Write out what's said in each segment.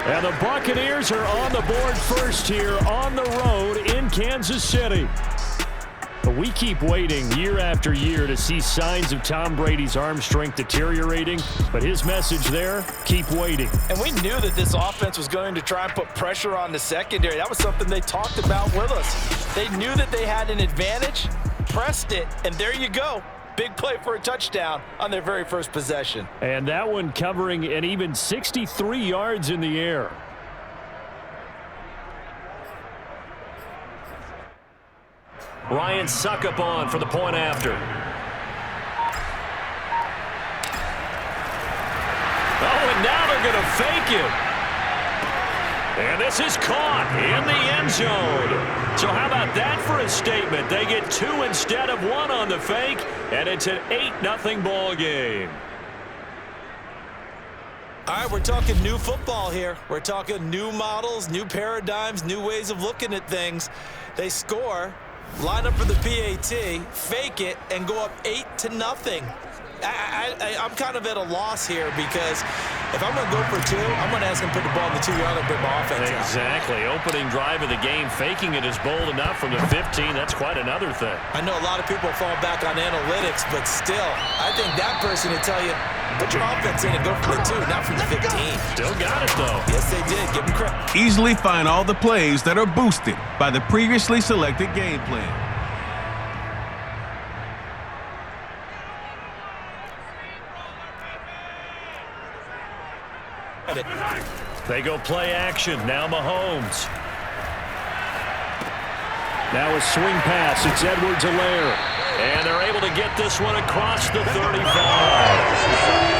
And the Buccaneers are on the board first here on the road in Kansas City. We keep waiting year after year to see signs of Tom Brady's arm strength deteriorating, but his message there, keep waiting. And we knew that this offense was going to try and put pressure on the secondary. That was something they talked about with us. They knew that they had an advantage, pressed it, and there you go. Big play for a touchdown on their very first possession. And that one covering an even 63 yards in the air. Ryan Succop on for the point after. Oh, and now they're going to fake it. And this is caught in the end zone. So how about that for a statement? They get 2 instead of 1 on the fake, and it's an 8-0 ball game. All right, we're talking new football here. We're talking new models, new paradigms, new ways of looking at things. They score, line up for the PAT, fake it, and go up 8-0. I'm kind of at a loss here because if I'm going to go for 2, I'm going to ask him to put the ball in the 2-yard line and bring my offense out. Exactly. Opening drive of the game, faking it is bold enough from the 15. That's quite another thing. I know a lot of people fall back on analytics, but still, I think that person would tell you, put your offense in and go for the 2, not from the 15. Still got it, though. Yes, they did. Give them credit. Easily find all the plays that are boosted by the previously selected game plan. They go play action. Now Mahomes. Now a swing pass. It's Edwards-Helaire. And they're able to get this one across the 35.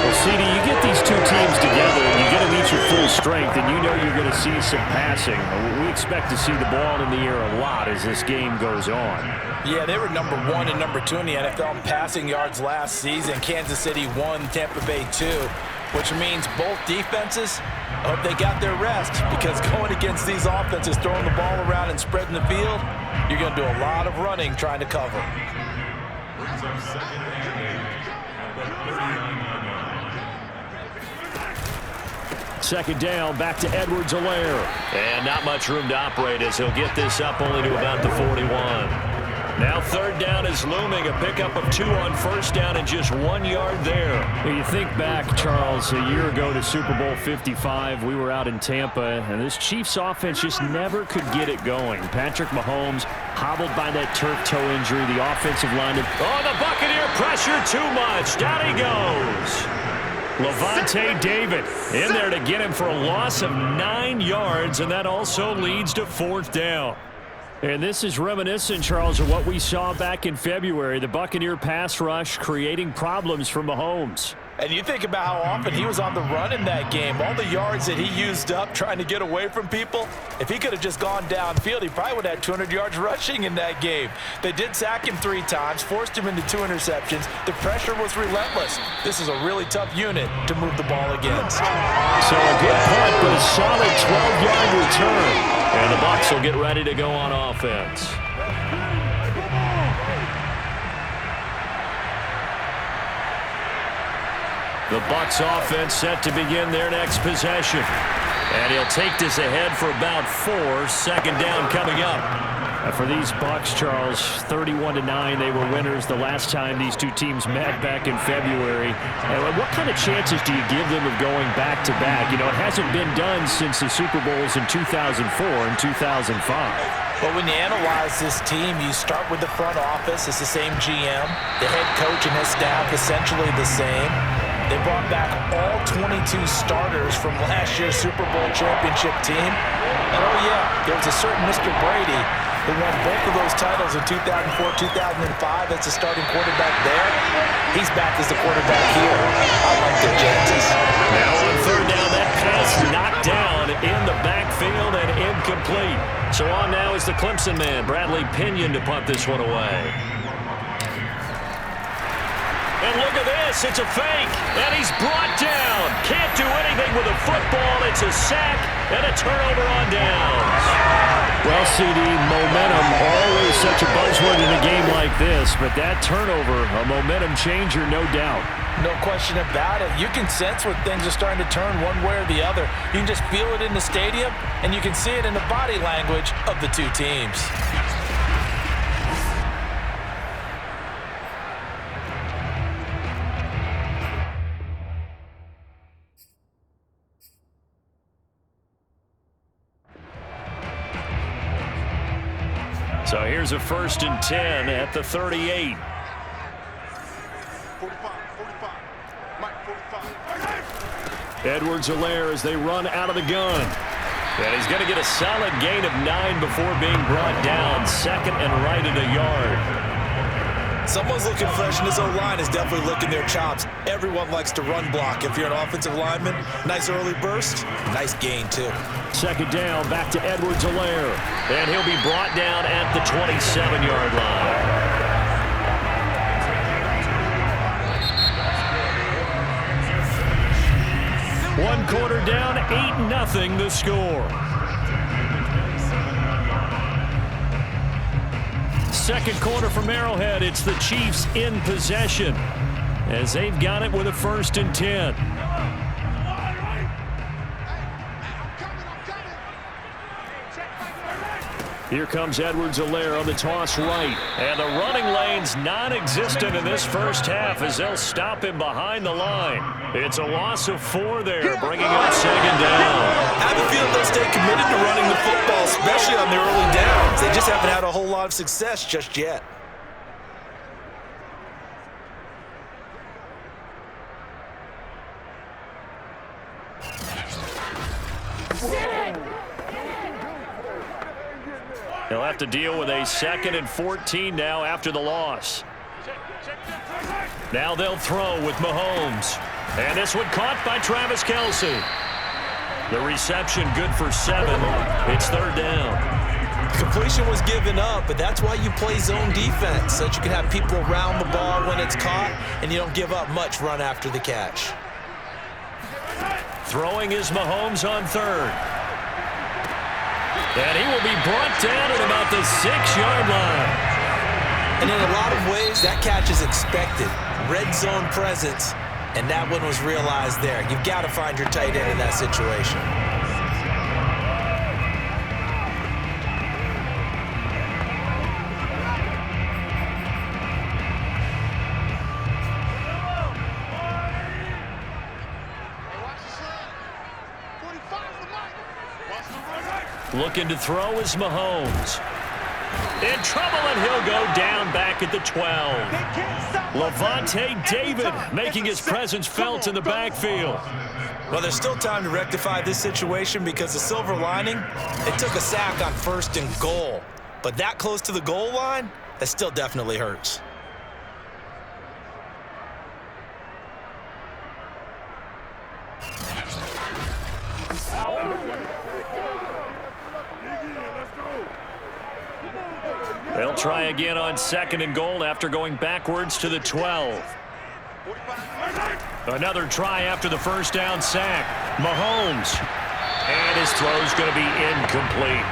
Well, CD, you get these two teams together and you get them each at full strength, and you know you're going to see some passing. We expect to see the ball in the air a lot as this game goes on. Yeah, they were number 1 and number 2 in the NFL in passing yards last season. Kansas City 1, Tampa Bay 2, which means both defenses hope they got their rest, because going against these offenses, throwing the ball around and spreading the field, you're going to do a lot of running trying to cover. Second down, back to Edwards-Helaire. And not much room to operate as he'll get this up only to about the 41. Now third down is looming, a pickup of 2 on first down and just 1 yard there. You think back, Charles, a year ago to Super Bowl 55, we were out in Tampa, and this Chiefs offense just never could get it going. Patrick Mahomes hobbled by that turf toe injury. The offensive line. Oh, the Buccaneer pressure too much. Down he goes. Lavonte David in there to get him for a loss of 9 yards, and that also leads to fourth down. And this is reminiscent, Charles, of what we saw back in February. The Buccaneer pass rush creating problems for Mahomes. And you think about how often he was on the run in that game. All the yards that he used up trying to get away from people. If he could have just gone downfield, he probably would have had 200 yards rushing in that game. They did sack him 3 times, forced him into 2 interceptions. The pressure was relentless. This is a really tough unit to move the ball against. So a good punt, but a solid 12-yard return. And the Bucs will get ready to go on offense. The Bucs offense set to begin their next possession. And he'll take this ahead for about 4. Second down coming up. For these Bucs, Charles, 31-9, they were winners the last time these two teams met back in February. And what kind of chances do you give them of going back-to-back? You know, it hasn't been done since the Super Bowls in 2004 and 2005. But when you analyze this team, you start with the front office. It's the same GM. The head coach and his staff essentially the same. They brought back all 22 starters from last year's Super Bowl championship team. And oh yeah, there was a certain Mr. Brady who won both of those titles in 2004, 2005. That's the starting quarterback there. He's back as the quarterback here. I like the chances. Now on third down, that pass knocked down in the backfield and incomplete. So on now is the Clemson man, Bradley Pinion, to punt this one away. And look at this, it's a fake, and he's brought down. Can't do anything with a football. It's a sack and a turnover on downs. Well, CD, momentum, always such a buzzword in a game like this, but that turnover, a momentum changer, no doubt. No question about it. You can sense when things are starting to turn one way or the other. You can just feel it in the stadium, and you can see it in the body language of the two teams. So here's a 1st and 10 at the 38. 45. Mike, 45. Edwards-Helaire as they run out of the gun. And he's going to get a solid gain of 9 before being brought down. 2nd and right at a yard. Someone's looking fresh, and this O-line is definitely licking their chops. Everyone likes to run block. If you're an offensive lineman, nice early burst, nice gain too. 2nd down, back to Edwards-Helaire. And he'll be brought down at the 27-yard line. 1 quarter down, 8-0 the score. 2nd quarter from Arrowhead, it's the Chiefs in possession as they've got it with a 1st and 10. Here comes Edwards-Helaire on the toss right. And the running lane's non-existent in this first half as they'll stop him behind the line. It's a loss of 4 there, bringing up 2nd down. I have a feeling they'll stay committed to running the football, especially on the early downs. They just haven't had a whole lot of success just yet. They'll have to deal with a 2nd and 14 now after the loss. Now they'll throw with Mahomes. And this one caught by Travis Kelce. The reception good for 7. It's 3rd down. Completion was given up, but that's why you play zone defense, so that you can have people around the ball when it's caught, and you don't give up much run after the catch. Throwing is Mahomes on 3rd. And he will be brought down at about the 6-yard line. And in a lot of ways, that catch is expected. Red zone presence, and that one was realized there. You've got to find your tight end in that situation. Looking to throw is Mahomes. In trouble, and he'll go down back at the 12. Lavonte David making his presence felt in the backfield. Well, there's still time to rectify this situation because the silver lining, it took a sack on 1st and goal. But that close to the goal line, that still definitely hurts. They'll try again on 2nd and goal after going backwards to the 12. Another try after the 1st down sack. Mahomes. And his throw's going to be incomplete.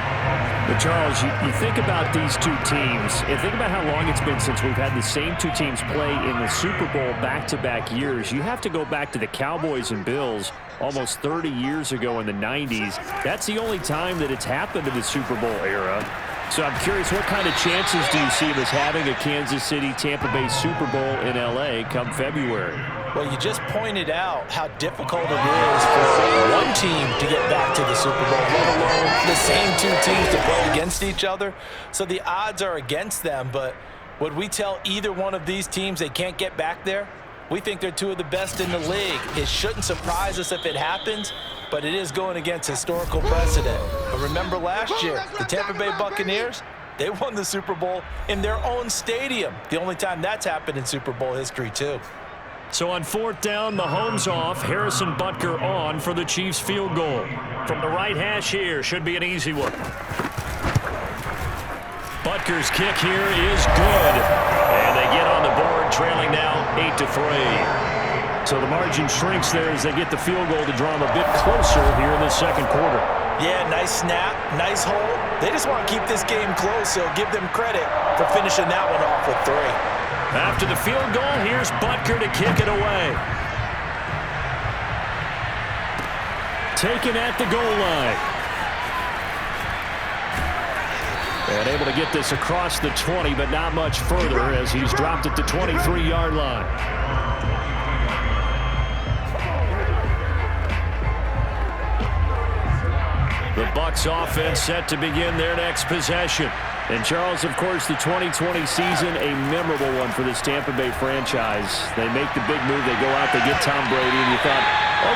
But Charles, you think about these two teams, and think about how long it's been since we've had the same two teams play in the Super Bowl back-to-back years. You have to go back to the Cowboys and Bills almost 30 years ago in the 90s. That's the only time that it's happened in the Super Bowl era. So I'm curious, what kind of chances do you see of us having a Kansas City, Tampa Bay Super Bowl in L.A. come February? Well, you just pointed out how difficult it is for one team to get back to the Super Bowl, let alone the same two teams to play against each other. So the odds are against them, but would we tell either one of these teams they can't get back there? We think they're two of the best in the league. It shouldn't surprise us if it happens, but it is going against historical precedent. But remember last year, the Tampa Bay Buccaneers, they won the Super Bowl in their own stadium. The only time that's happened in Super Bowl history, too. So on 4th down, Mahomes off, Harrison Butker on for the Chiefs field goal. From the right hash here, should be an easy one. Butker's kick here is good. And they get on the board, trailing now 8-3. So the margin shrinks there as they get the field goal to draw them a bit closer here in the 2nd quarter. Yeah, nice snap, nice hold. They just want to keep this game close, so give them credit for finishing that one off with 3. After the field goal, here's Butker to kick it away. Taken at the goal line. And able to get this across the 20, but not much further as he's dropped it to 23-yard line. The Bucs offense set to begin their next possession. And Charles, of course, the 2020 season, a memorable one for this Tampa Bay franchise. They make the big move. They go out, they get Tom Brady, and you thought,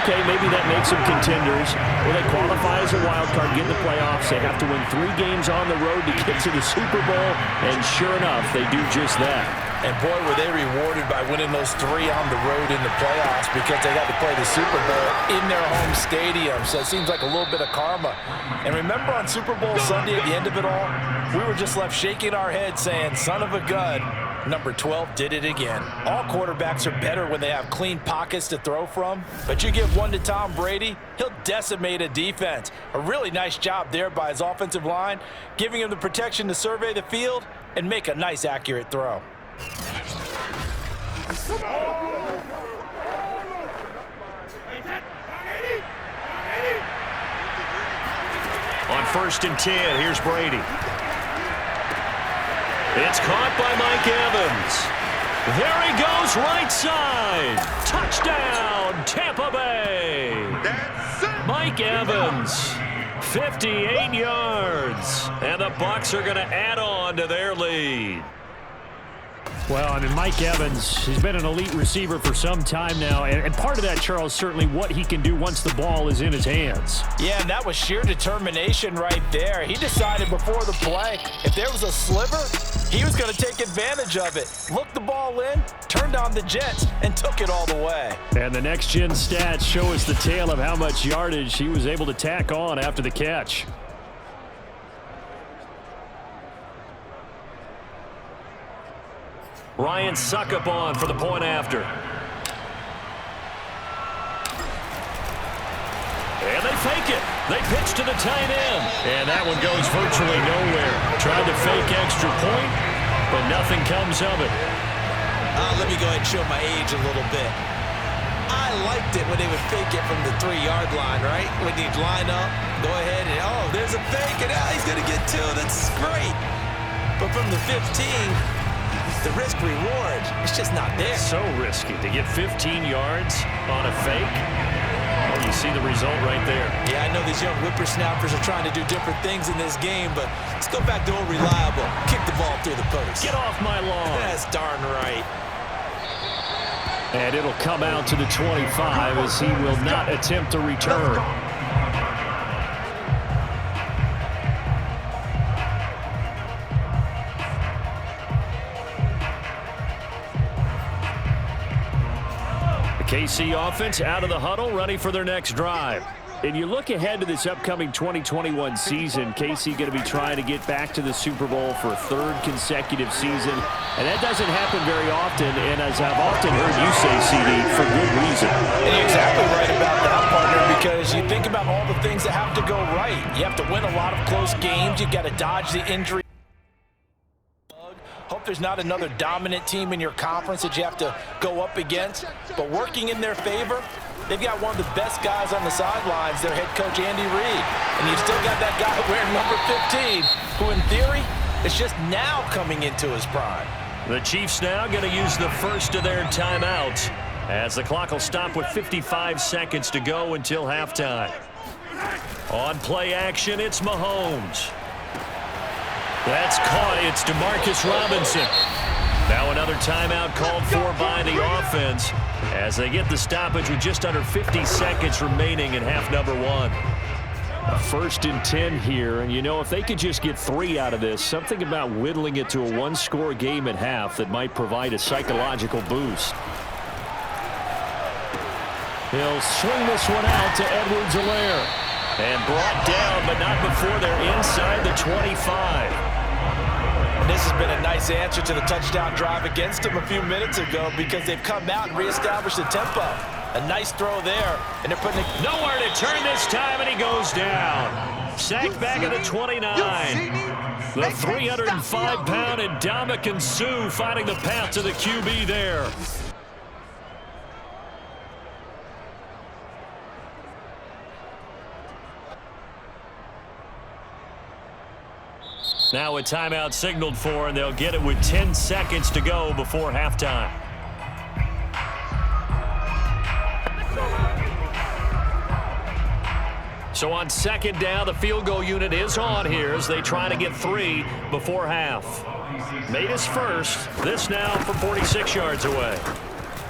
okay, maybe that makes them contenders. Well, they qualify as a wild card, get in the playoffs. They have to win 3 games on the road to get to the Super Bowl, and sure enough, they do just that. And boy, were they rewarded by winning those 3 on the road in the playoffs because they got to play the Super Bowl in their home stadium. So it seems like a little bit of karma. And remember on Super Bowl Sunday at the end of it all, we were just left shaking our heads saying, son of a gun, number 12 did it again. All quarterbacks are better when they have clean pockets to throw from, but you give one to Tom Brady, he'll decimate a defense. A really nice job there by his offensive line, giving him the protection to survey the field and make a nice, accurate throw. On 1st and 10, here's Brady. It's caught by Mike Evans. There he goes, right side. Touchdown, Tampa Bay. Mike Evans, 58 yards. And the Bucs are going to add on to their lead. Well, I mean, Mike Evans, he's been an elite receiver for some time now, and part of that, Charles, certainly what he can do once the ball is in his hands. Yeah, and that was sheer determination right there. He decided before the play, if there was a sliver, he was going to take advantage of it. Looked the ball in, turned on the jets, and took it all the way. And the next-gen stats show us the tale of how much yardage he was able to tack on after the catch. Ryan Succop on for the point after. And they fake it. They pitch to the tight end. And that one goes virtually nowhere. Tried to fake extra point, but nothing comes of it. Let me go ahead and show my age a little bit. I liked it when they would fake it from the 3-yard line, right? When they'd line up, go ahead and, oh, there's a fake, and he's going to get 2. That's great. But from the 15, the risk-reward, it's just not there. So risky to get 15 yards on a fake. Well, you see the result right there. Yeah, I know these young whippersnappers are trying to do different things in this game, but let's go back to old reliable. Kick the ball through the post. Get off my lawn. That's darn right. And it'll come out to the 25 as he will not attempt a return. KC offense out of the huddle, ready for their next drive. And you look ahead to this upcoming 2021 season, KC going to be trying to get back to the Super Bowl for a 3rd consecutive season. And that doesn't happen very often, and as I've often heard you say, CD, for good reason. And you're exactly right about that, partner, because you think about all the things that have to go right. You have to win a lot of close games. You've got to dodge the injury. Hope there's not another dominant team in your conference that you have to go up against. But working in their favor, they've got one of the best guys on the sidelines, their head coach, Andy Reid. And you've still got that guy wearing number 15, who in theory is just now coming into his prime. The Chiefs now going to use the first of their timeouts as the clock will stop with 55 seconds to go until halftime. On play action, it's Mahomes. That's caught. It's Demarcus Robinson. Now another timeout called for by the offense as they get the stoppage with just under 50 seconds remaining in half number 1. A 1st and 10 here, and you know, if they could just get 3 out of this, something about whittling it to a 1-score game at half that might provide a psychological boost. He'll swing this one out to Edwards-Helaire. And brought down, but not before they're inside the 25. This has been a nice answer to the touchdown drive against them a few minutes ago because they've come out and reestablished the tempo. A nice throw there, and they're putting it nowhere to turn this time, and he goes down. sack back at the 29. The 305-pound Ndamukong Suh finding the path to the QB there. Now a timeout signaled for, and they'll get it with 10 seconds to go before halftime. So on second down, the field goal unit is on here as they try to get 3 before half. Made his first. This now from 46 yards away.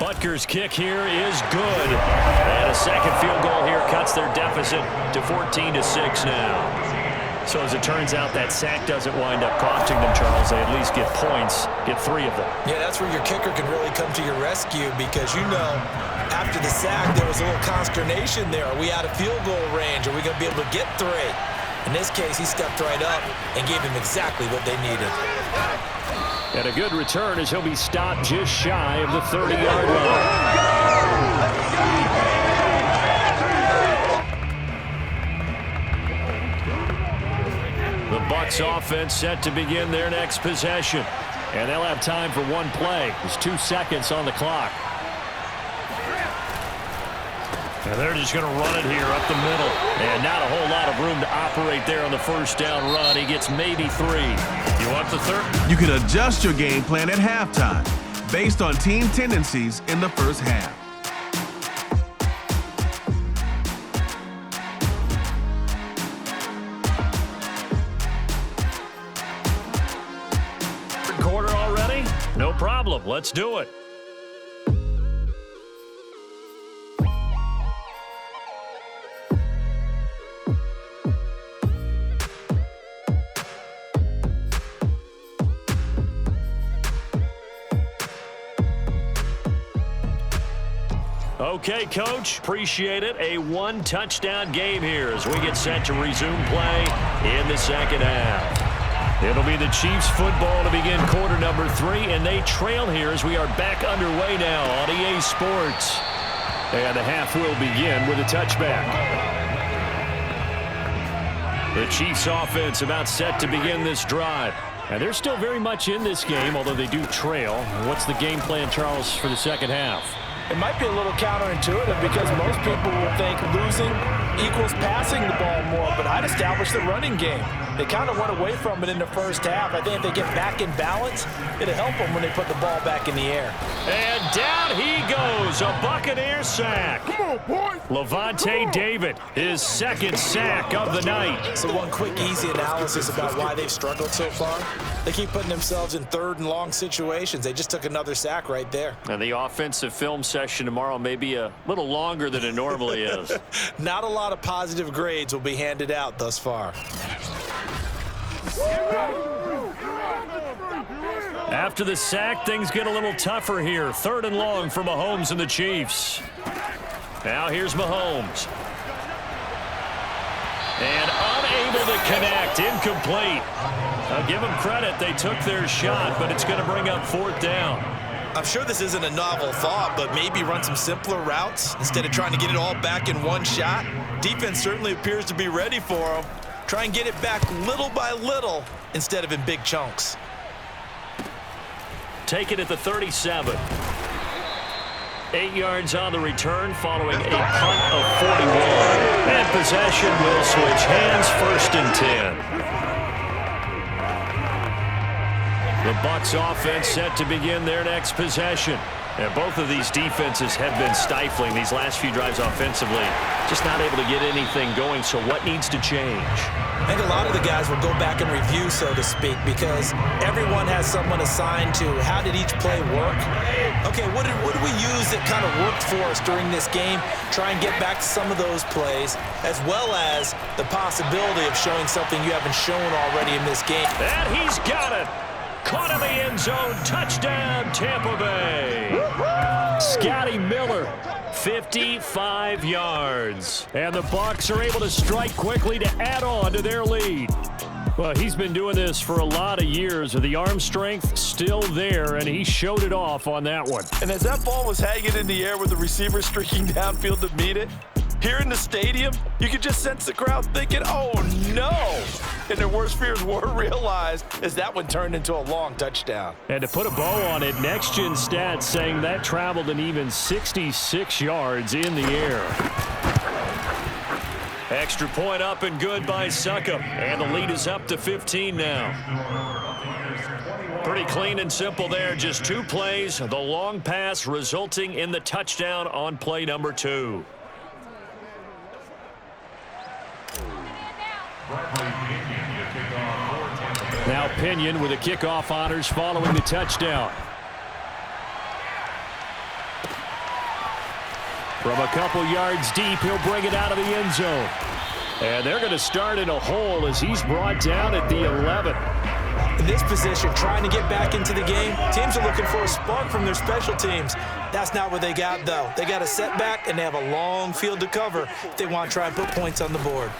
Butker's kick here is good. And a second field goal here cuts their deficit to 14-6 now. So as it turns out, that sack doesn't wind up costing them, Charles. They at least get points, get 3 of them. Yeah, that's where your kicker can really come to your rescue because, you know, after the sack, there was a little consternation there. Are we out of field goal range? Are we going to be able to get 3? In this case, he stepped right up and gave them exactly what they needed. And a good return as he'll be stopped just shy of the 30-yard line. The Bucs offense set to begin their next possession. And they'll have time for one play. There's 2 seconds on the clock. And they're just going to run it here up the middle. And not a whole lot of room to operate there on the first down run. He gets maybe 3. You want the third? You can adjust your game plan at halftime based on team tendencies in the first half. Quarter already? No problem. Let's do it. Okay, Coach, appreciate it. A 1-touchdown game here as we get set to resume play in the second half. It'll be the Chiefs football to begin quarter number 3, and they trail here as we are back underway now on EA Sports. And the half will begin with a touchback. The Chiefs offense about set to begin this drive. And they're still very much in this game, although they do trail. What's the game plan, Charles, for the second half? It might be a little counterintuitive because most people will think losing equals passing the ball more, but I'd establish the running game. They kind of went away from it in the first half. I think if they get back in balance, it'll help them when they put the ball back in the air. And down he goes, a Buccaneer sack. Come on, boy. Lavonte David, his second sack of the night. So one quick, easy analysis about why they've struggled so far. They keep putting themselves in 3rd and long situations. They just took another sack right there. And the offensive film session tomorrow may be a little longer than it normally is. Not a lot of positive grades will be handed out thus far. After the sack, things get a little tougher here. 3rd and long for Mahomes and the Chiefs. Now here's Mahomes. And unable to connect, incomplete. I'll give them credit, they took their shot, but it's going to bring up 4th down. I'm sure this isn't a novel thought, but maybe run some simpler routes instead of trying to get it all back in one shot. Defense certainly appears to be ready for them. Try and get it back little by little instead of in big chunks. Take it at the 37. 8 yards on the return following a punt of 41. And possession will switch hands, 1st and 10. The Bucs offense set to begin their next possession. And both of these defenses have been stifling these last few drives offensively. Just not able to get anything going, so what needs to change? I think a lot of the guys will go back and review, so to speak, because everyone has someone assigned to how did each play work. Okay, what did we use that kind of worked for us during this game? Try and get back to some of those plays, as well as the possibility of showing something you haven't shown already in this game. And he's got it. Caught in the end zone. Touchdown, Tampa Bay. Scotty Miller, 55 yards. And the Bucs are able to strike quickly to add on to their lead. Well, he's been doing this for a lot of years. The arm strength still there, and he showed it off on that one. And as that ball was hanging in the air with the receiver streaking downfield to meet it, Here in the stadium, you could just sense the crowd thinking, oh no! And their worst fears were realized as that one turned into a long touchdown. And to put a bow on it, Next Gen Stats saying that traveled an even 66 yards in the air. Extra point up and good by Succop. And the lead is up to 15 now. Pretty clean and simple there. Just 2 plays. The long pass resulting in the touchdown on play number 2. Now Pinion with the kickoff honors following the touchdown. From a couple yards deep, he'll bring it out of the end zone. And they're going to start in a hole as he's brought down at the 11. In this position, trying to get back into the game, teams are looking for a spark from their special teams. That's not what they got, though. They got a setback, and they have a long field to cover if they want to try and put points on the board.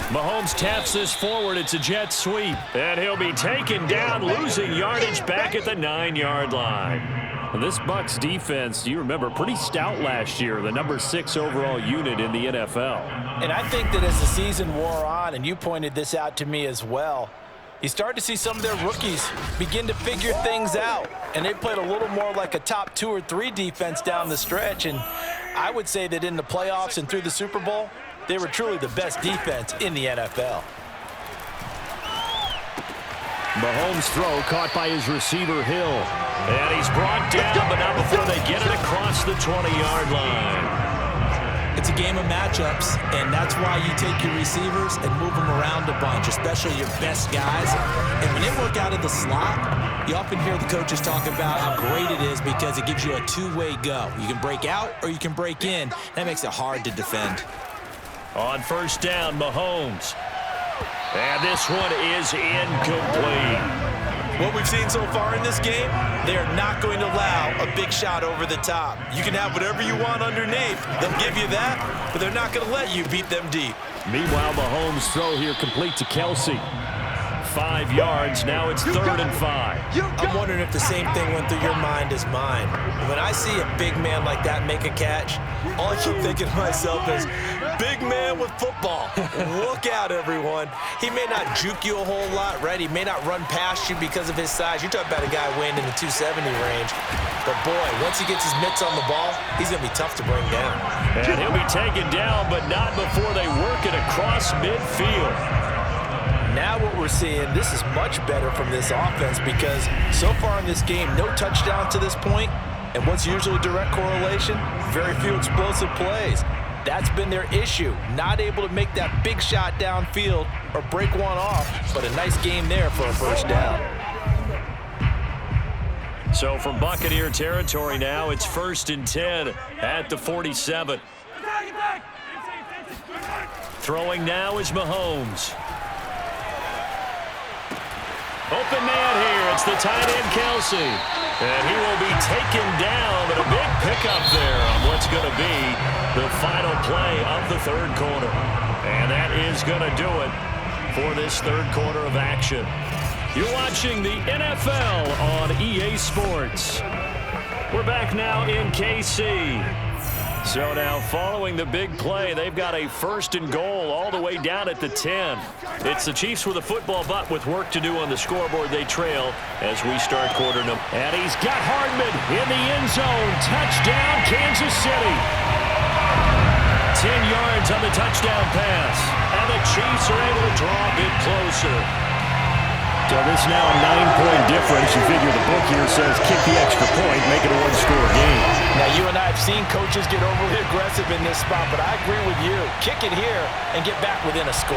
Mahomes taps this forward. It's a jet sweep. And he'll be taken down, losing yardage back at the 9-yard line. And this Bucs defense, you remember, pretty stout last year, the number 6 overall unit in the NFL. And I think that as the season wore on, and you pointed this out to me as well, you start to see some of their rookies begin to figure things out. And they played a little more like a top 2 or 3 defense down the stretch. And I would say that in the playoffs and through the Super Bowl, they were truly the best defense in the NFL. Mahomes' throw caught by his receiver, Hill. And he's brought down, but not before they get it across the 20-yard line. It's a game of matchups, and that's why you take your receivers and move them around a bunch, especially your best guys. And when they work out of the slot, you often hear the coaches talk about how great it is because it gives you a two-way go. You can break out or you can break in. That makes it hard to defend. On first down, Mahomes. And this one is incomplete. What we've seen so far in this game, they are not going to allow a big shot over the top. You can have whatever you want underneath. They'll give you that, but they're not going to let you beat them deep. Meanwhile, Mahomes' throw here complete to Kelsey. 5 yards. Now it's 3rd and 5. I'm wondering if the same thing went through your mind as mine. When I see a big man like that make a catch, all I keep thinking to myself is, big man with football. Look out, everyone. He may not juke you a whole lot, right? He may not run past you because of his size. You're talking about a guy weighing in the 270 range. But, boy, once he gets his mitts on the ball, he's going to be tough to bring down. And he'll be taken down, but not before they work it across midfield. Now what we're seeing, this is much better from this offense because so far in this game, no touchdown to this point, and what's usually a direct correlation? Very few explosive plays. That's been their issue, not able to make that big shot downfield or break one off, but a nice game there for a first down. So from Buccaneer territory now, it's 1st and 10 at the 47. Throwing now is Mahomes. Open man here. It's the tight end, Kelsey. And he will be taken down, but a big pickup there on what's going to be the final play of the 3rd quarter. And that is going to do it for this 3rd quarter of action. You're watching the NFL on EA Sports. We're back now in KC. So now following the big play, they've got a 1st and goal all the way down at the 10. It's the Chiefs with a football, but with work to do on the scoreboard, they trail as we start quarter number. And he's got Hardman in the end zone. Touchdown, Kansas City. 10 yards on the touchdown pass. And the Chiefs are able to draw a bit closer. So this now a 9-point difference. You figure the book here says kick the extra point, make it a 1-score game. Now, you and I have seen coaches get overly aggressive in this spot, but I agree with you. Kick it here and get back within a score.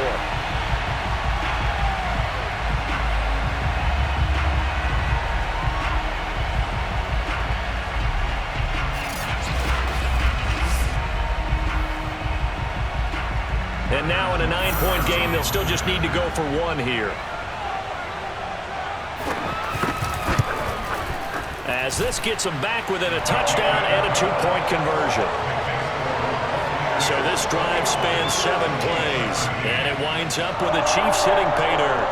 And now in a 9-point game, they'll still just need to go for 1 here. As this gets them back within a touchdown and a 2-point conversion. So this drive spans 7 plays, and it winds up with the Chiefs hitting pay dirt.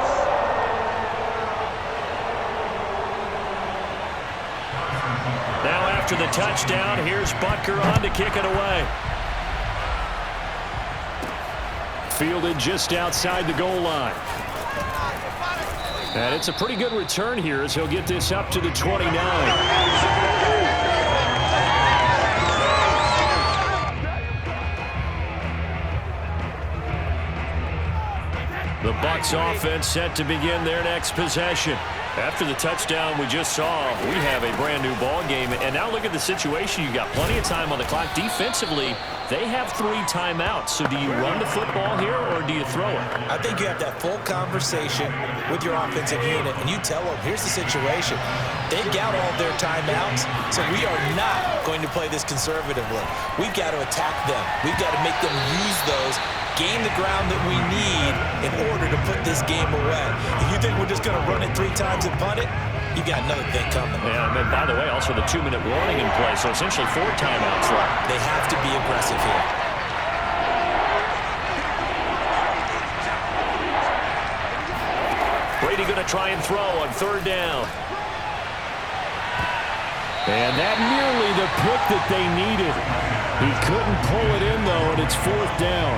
Now after the touchdown, here's Butker on to kick it away. Fielded just outside the goal line. And it's a pretty good return here as he'll get this up to the 29. The Bucs offense set to begin their next possession. After the touchdown we just saw, we have a brand new ball game. And now look at the situation. You've got plenty of time on the clock. Defensively, they have 3 timeouts. So do you run the football here or do you throw it? I think you have that full conversation with your offensive unit, and you tell them, here's the situation. They got all their timeouts, so we are not going to play this conservatively. We've got to attack them. We've got to make them use those, gain the ground that we need in order to put this game away. If you think we're just going to run it 3 times and punt it, you got another thing coming. Yeah, and by the way, also the 2-minute warning in play, so essentially 4 timeouts left. They have to be aggressive here. Brady going to try and throw on 3rd down. And that nearly the pick that they needed. He couldn't pull it in, though, and it's 4th down.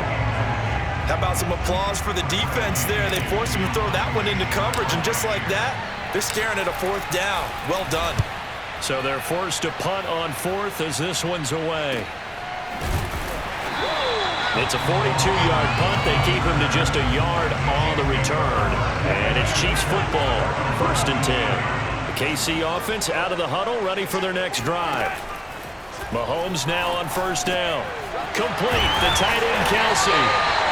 How about some applause for the defense there? They forced him to throw that one into coverage, and just like that, they're staring at a 4th down. Well done. So they're forced to punt on 4th as this one's away. It's a 42-yard punt. They keep him to just a yard on the return. And it's Chiefs football, 1st and 10. The KC offense out of the huddle, ready for their next drive. Mahomes now on 1st down. Complete, the tight end Kelsey.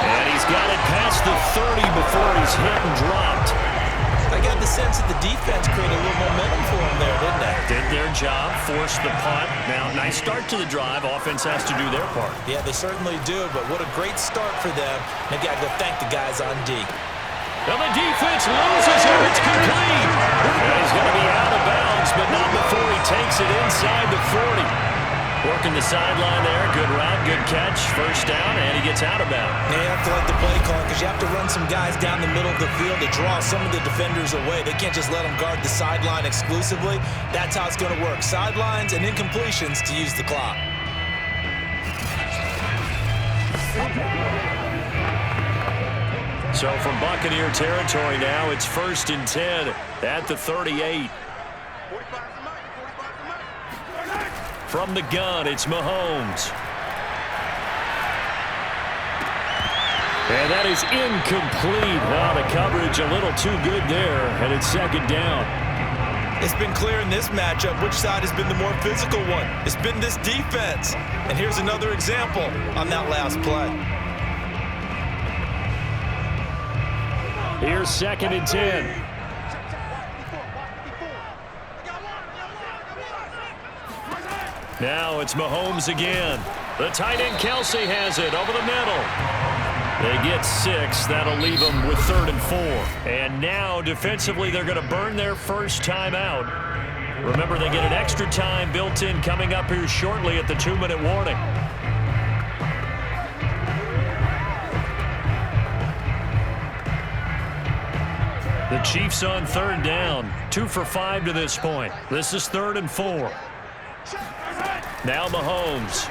And he's got it past the 30 before he's hit and dropped. I got the sense that the defense created a little momentum for him there, didn't they? Did their job, forced the punt. Now, nice start to the drive. Offense has to do their part. Yeah, they certainly do, but what a great start for them. They got to go thank the guys on D. Now the defense loses it. It's complete. And he's going to be out of bounds, but not before he takes it inside the 40. Working the sideline there. Good route, good catch. 1st down, and he gets out of bounds. Yeah, you have to like the play call because you have to run some guys down the middle of the field to draw some of the defenders away. They can't just let them guard the sideline exclusively. That's how it's going to work. Sidelines and incompletions to use the clock. So from Buccaneer territory now, it's 1st and 10 at the 38. From the gun, it's Mahomes. And that is incomplete. Now the coverage a little too good there, and it's 2nd down. It's been clear in this matchup which side has been the more physical one. It's been this defense. And here's another example on that last play. Here's 2nd and 10. Now it's Mahomes again. The tight end Kelsey has it over the middle. They get 6. That'll leave them with 3rd and 4. And now defensively they're going to burn their 1st time out. Remember, they get an extra time built in coming up here shortly at the 2-minute warning. The Chiefs on 3rd down. 2 for 5 to this point. This is 3rd and 4. Now Mahomes.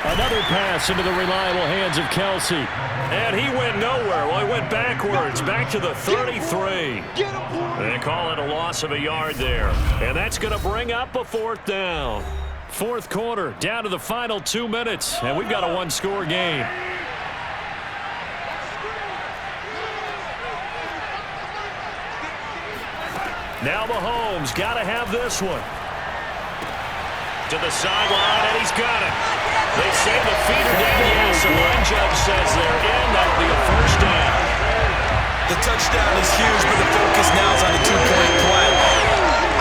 Another pass into the reliable hands of Kelsey. And he went nowhere. Well, he went backwards, back to the 33. They call it a loss of a yard there. And that's going to bring up a 4th down. 4th quarter, down to the final 2 minutes. And we've got a 1-score game. Now Mahomes got to have this one. To the sideline, and he's got it. They say the feet are down. Yes, the line judge says they're in. That'll be a 1st down. The touchdown is huge, but the focus now is on the 2-point play.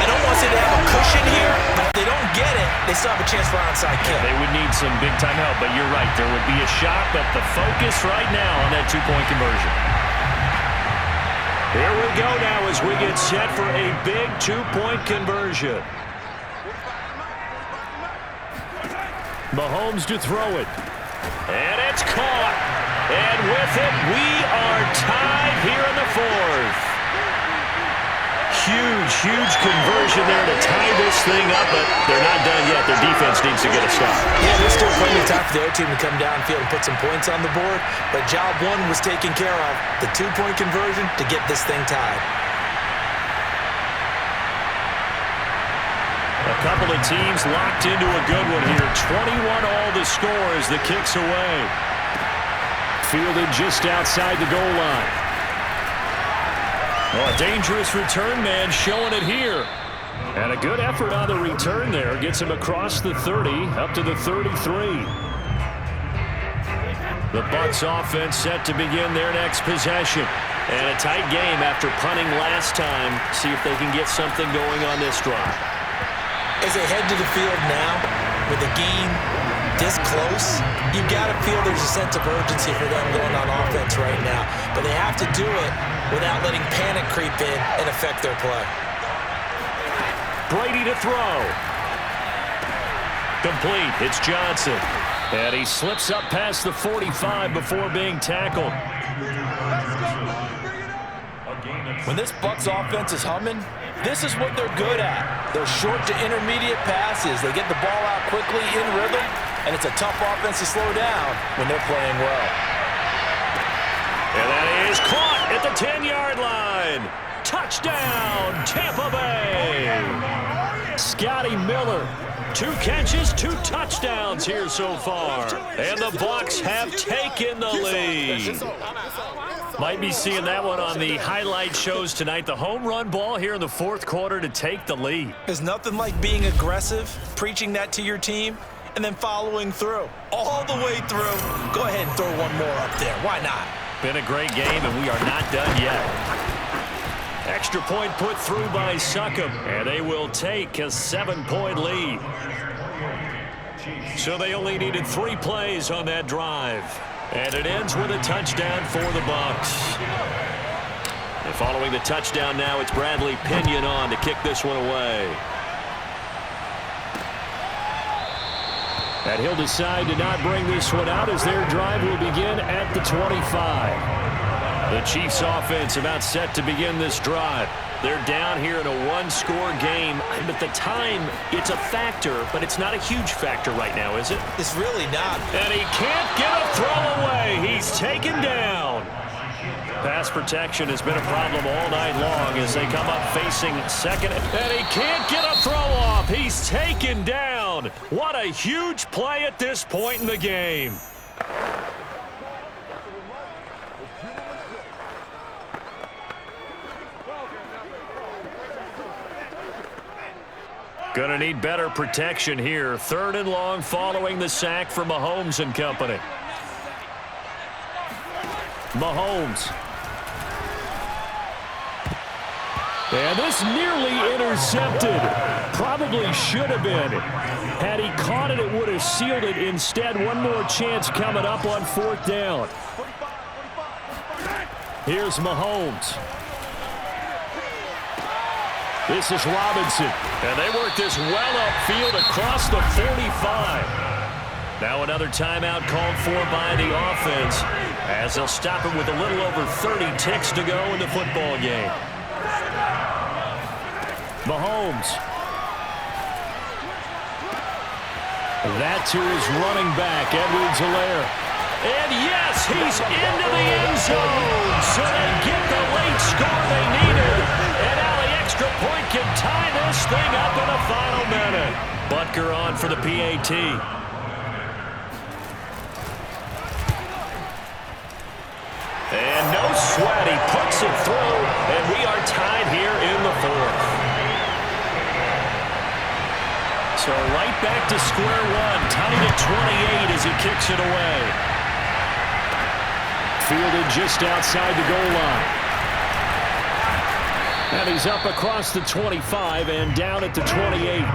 I don't want to say they have a cushion here, but if they don't get it, they still have a chance for an onside kick. They would need some big-time help, but you're right. There would be a shot, but the focus right now on that 2-point conversion. Here we go now as we get set for a big 2-point conversion. Mahomes to throw it. And it's caught. And with it, we are tied here in the 4th. huge conversion there to tie this thing up, but they're not done yet. Their defense needs to get a stop. Yeah, there's still plenty of time for the other team to come downfield and put some points on the board, but job one was taken care of, the two-point conversion to get this thing tied. A couple of teams locked into a good one here. 21 all the score as the kick's away. Fielded just outside the goal line. Oh, a dangerous return man showing it here. And a good effort on the return there. Gets him across the 30, up to the 33. The Bucs offense set to begin their next possession. And a tight game after punting last time. See if they can get something going on this drive. As they head to the field now, with the game this close, you've got to feel there's a sense of urgency for them going on offense right now. But they have to do it without letting panic creep in and affect their play. Brady to throw. Complete. It's Johnson. And he slips up past the 45 before being tackled. When this Bucs offense is humming, this is what they're good at. Those short to intermediate passes. They get the ball out quickly in rhythm, and it's a tough offense to slow down when they're playing well. And that is caught at the 10-yard line. Touchdown, Tampa Bay. Scotty Miller. 2 catches, 2 touchdowns here so far. And the Bucs have taken the lead. Might be seeing that one on the highlight shows tonight. The home run ball here in the fourth quarter to take the lead. There's nothing like being aggressive, preaching that to your team, and then following through. All the way through. Go ahead and throw one more up there. Why not? Been a great game, and we are not done yet. Extra point put through by Succop, and they will take a 7-point lead. So they only needed 3 plays on that drive. And it ends with a touchdown for the Bucs. And following the touchdown now, it's Bradley Pinion on to kick this one away. And he'll decide to not bring this one out as their drive will begin at the 25. The Chiefs offense about set to begin this drive. They're down here in a 1-score game. But the time, it's a factor, but it's not a huge factor right now, is it? It's really not. And he can't get a throw away. He's taken down. Pass protection has been a problem all night long as they come up facing second. And he can't get a throw off. He's taken down. What a huge play at this point in the game. Gonna need better protection here. 3rd and long following the sack from Mahomes and company. Mahomes. And this nearly intercepted. Probably should have been. Had he caught it, it would have sealed it. Instead, one more chance coming up on 4th down. Here's Mahomes. This is Robinson, and they work this well upfield across the 45. Now another timeout called for by the offense as they'll stop it with a little over 30 ticks to go in the football game. Mahomes. That to his running back, Edwards-Helaire. And yes, he's into the end zone, so they get the late score they needed. And now the extra point can tie this thing up in the final minute. Butker on for the PAT. And no sweat, he puts it through, and we are tied here in the 4th. So right back to square one, tied at 28 as he kicks it away. Fielded just outside the goal line. And he's up across the 25 and down at the 28.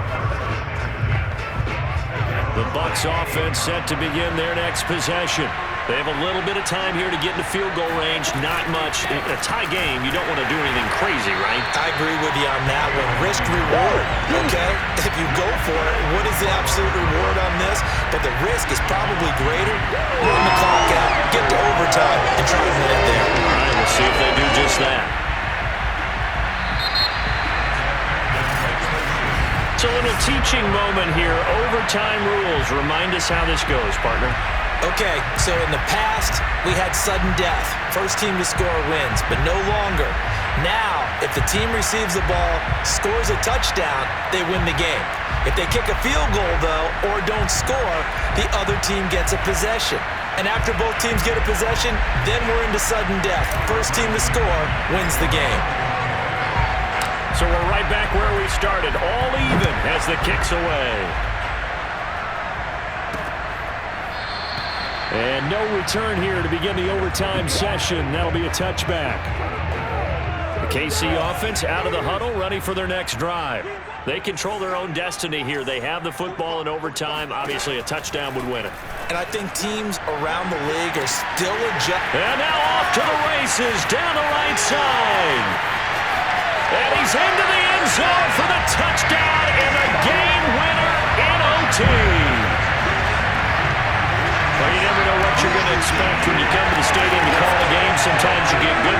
The Bucs offense set to begin their next possession. They have a little bit of time here to get into field goal range. Not much. In a tie game, you don't want to do anything crazy, right? I agree with you on that one. Risk-reward, okay? If you go for it, what is the absolute reward on this? But the risk is probably greater. Run the clock out, get to overtime, and try to win it there. All right, we'll see if they do just that. It's a little teaching moment here. Overtime rules. Remind us how this goes, partner. Okay, so in the past, we had sudden death. First team to score wins, but no longer. Now, if the team receives the ball, scores a touchdown, they win the game. If they kick a field goal, though, or don't score, the other team gets a possession. And after both teams get a possession, then we're into sudden death. First team to score wins the game. So we're right back where we started, all even as the kick's away. And no return here to begin the overtime session. That'll be a touchback. The KC offense out of the huddle, ready for their next drive. They control their own destiny here. They have the football in overtime. Obviously, a touchdown would win it. And I think teams around the league are still adjusting. And now off to the races down the right side. And he's into the end zone for the touchdown and a game winner in OT. Well, you never know what you're going to expect when you come to the stadium to call a game. Sometimes you get good.